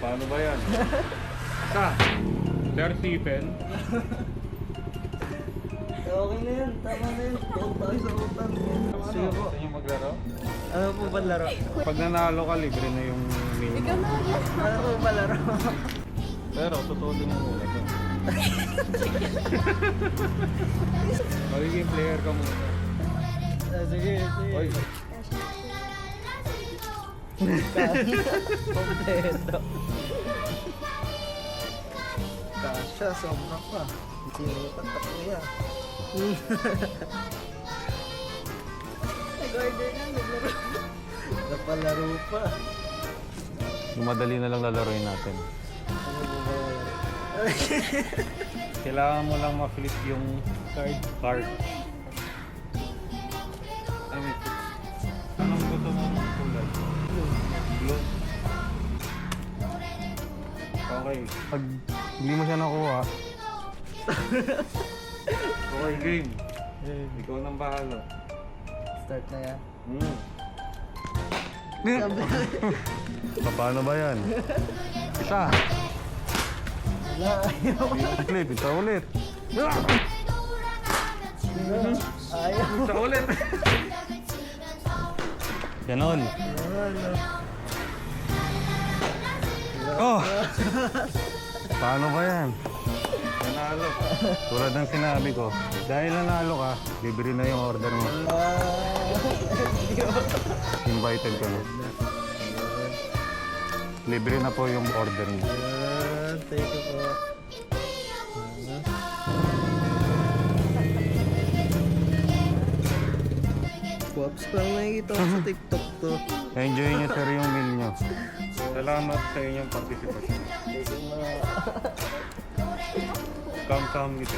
Paano ba yan? Sa? Lersipen? Okay na yan, tama na yan. Huwag tayo sa utang. Sige po. Gusto nyo maglaro? Ano po ba laro? Pag nanalo ka, libre na yung minimum. Ano po ba laro? Pero, tutulong mo muna to. Magiging player ka muna. Sige, sige. Oy, Kompleto. Kasha, sobra pa. Sinukat ako yan. Nag-order lang, naglaro. Napalaro pa. madali na lang lalaroin natin. Ano po ba yan? Kailangan mo lang ma-flip yung card. Ay, wait. Anong gusto mo ng kulay? Blue. Okay. Pag hindi mo siya nakuha, okay, game. Ikaw nang bahala. Start na yan. Paano ba yan? Isa. Wala, ayaw. Flip, isa ulit. Ayaw. Isa ulit. Ganon. Oh! Paano ba yan? Nanalo. Tulad ng sinabi ko, dahil nanalo ka, libre na yung order mo. Invited ka na. Libre na po yung order mo. Thank you po. Pops, parang nakikita ko sa TikTok to. Enjoy nyo sir yung meal nyo. Salamat sa inyong participation. Kam-kam nito.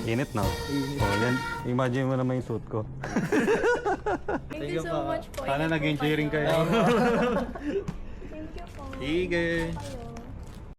Init na. Oh, yan. Imagine mo naman yung suit ko. Thank you so much po. Sana nag-enjoy rin kayo. Thank you po. Sige. Ayun.